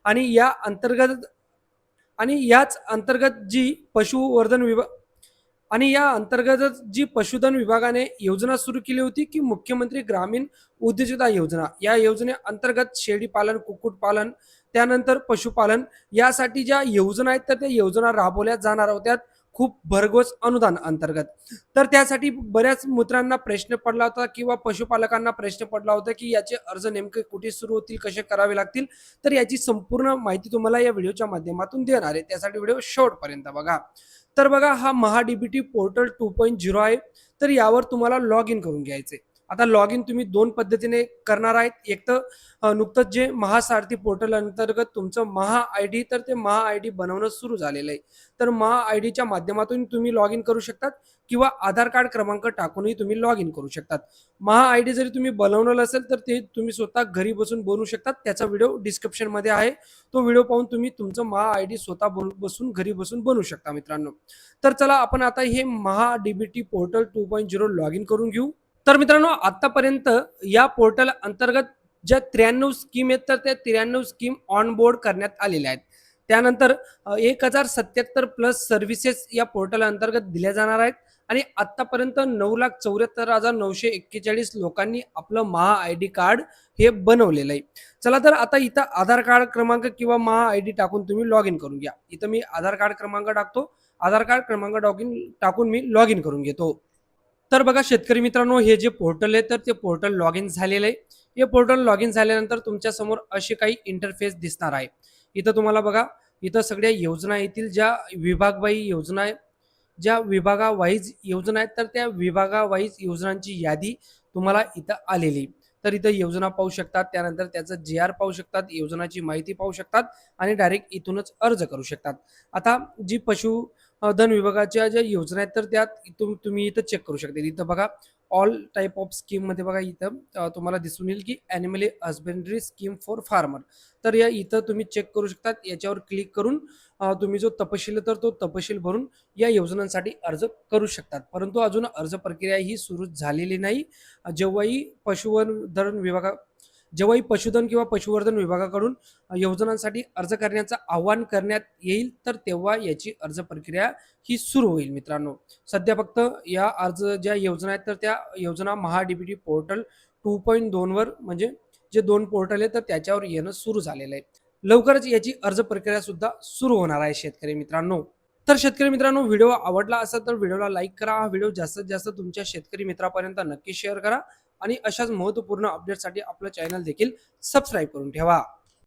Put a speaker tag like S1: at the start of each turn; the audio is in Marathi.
S1: आणि याच अंतर्गत जी पशुवर्धन विभाग आणि या अंतर्गतच जी पशुधन विभागाने योजना सुरू केली होती की मुख्यमंत्री ग्रामीण उद्योजकता योजना, या योजनेअंतर्गत शेळी पालन, कुक्कुटपालन, त्यानंतर पशुपालन यासाठी ज्या योजना आहेत तर त्या योजना राबवल्या जाणार होत्या खूप भरघोस अनुदान अंतर्गत. तर त्यासाठी बऱ्याच मित्रांना प्रश्न पडला होता किंवा पशुपालकांना प्रश्न पडला होता की याचे अर्ज नेमके कुठे सुरू होतील, कसे करावे लागतील. तर याची संपूर्ण माहिती तुम्हाला या व्हिडिओच्या माध्यमातून देणार आहे, त्यासाठी व्हिडिओ शेवटपर्यंत बघा. तर बघा, हा महाडीबीटी पोर्टल 2.0 आहे. तर यावर तुम्हाला लॉग इन करून घ्यायचे. आता लॉग इन तुम्ही दोन पद्धतीने करणार आहेत. एक तर नुकतंच जे महासारथी पोर्टल अंतर्गत तुमचं महा आय डी, तर ते महा आय डी बनवणं सुरू झालेलं आहे. तर महा आय डीच्या माध्यमातून तुम्ही लॉग इन करू शकतात किंवा आधार कार्ड क्रमांक टाकूनही तुम्ही लॉग इन करू शकतात. महा आय डी जरी तुम्ही बनवलं असेल तर ते तुम्ही स्वतः घरी बसून बनवू शकतात. त्याचा व्हिडिओ डिस्क्रिप्शनमध्ये आहे. तो व्हिडिओ पाहून तुम्ही तुमचं महा आय डी स्वतः बसून घरी बसून बनवू शकता मित्रांनो. तर चला आपण आता हे महा डीबीटी पोर्टल 2.0 लॉग इन करून घेऊ. तर मित्रांनो, आतापर्यंत या पोर्टल अंतर्गत ज्या 93 स्कीम आहेत तर त्या 93 स्कीम ऑन बोर्ड करण्यात आलेल्या आहेत. त्यानंतर 1077 प्लस सर्व्हिसेस या पोर्टल अंतर्गत दिल्या जाणार आहेत आणि आतापर्यंत 9,74,941 लोकांनी आपलं महा आय डी कार्ड हे बनवलेलं आहे. चला तर आता इथं आधार कार्ड क्रमांक किंवा महा आय डी टाकून तुम्ही लॉग इन करून घ्या. इथं मी आधार कार्ड क्रमांक टाकतो. आधार कार्ड क्रमांक टाकून मी लॉग इन करून घेतो. तर बघा शेतकरी मित्रांनो, हे जे पोर्टल आहे तर ते पोर्टल लॉग इन झालेलं आहे. हे पोर्टल लॉग इन झाल्यानंतर तुमच्या समोर असे काही इंटरफेस दिसणार आहे. इथं तुम्हाला बघा, इथं सगळ्या योजना येतील, ज्या विभागवाईज योजना आहे, ज्या विभागावाईज योजना आहेत तर त्या विभागावाईज योजनांची यादी तुम्हाला इथं आलेली. तर इथं योजना पाहू शकतात, त्यानंतर त्याचं GR पाहू शकतात, योजनाची माहिती पाहू शकतात आणि डायरेक्ट इथूनच अर्ज करू शकतात. आता जी धन विभागाच्या ज्या योजना आहेत तर त्यात तुम्ही इथं चेक करू शकता. इथं बघा, ऑल टाईप ऑफ स्कीम मध्ये बघा, इथं तुम्हाला दिसून येईल की ॲनिमल हस्बंड्री स्कीम फॉर फार्मर. तर या इथं तुम्ही चेक करू शकतात. याच्यावर क्लिक करून तुम्ही जो तपशील तर तो तपशील भरून या योजनांसाठी अर्ज करू शकतात. परंतु अजून अर्ज प्रक्रिया ही सुरू झालेली नाही. जेव्हाही पशुधन किंवा पशुवर्धन विभागाकडून योजनांसाठी अर्ज करण्याचं आवाहन करण्यात येईल तर तेव्हा याची अर्ज प्रक्रिया ही सुरू होईल मित्रांनो. सध्या फक्त या ज्या योजना आहेत तर त्या योजना महाडीबीटी पोर्टल 2.2 वर, म्हणजे जे 2 पोर्टल आहे तर त्याच्यावर येणं सुरू झालेलं आहे. लवकरच याची अर्ज प्रक्रिया सुद्धा सुरू होणार आहे शेतकरी मित्रांनो. तर शेतकरी मित्रांनो, व्हिडिओ आवडला असेल तर व्हिडिओला लाईक करा. हा व्हिडिओ जास्तीत जास्त तुमच्या शेतकरी मित्रापर्यंत नक्की शेअर करा आणि अशाच महत्त्वपूर्ण अपडेटसाठी आपलं चॅनल देखील सबस्क्राईब करून ठेवा.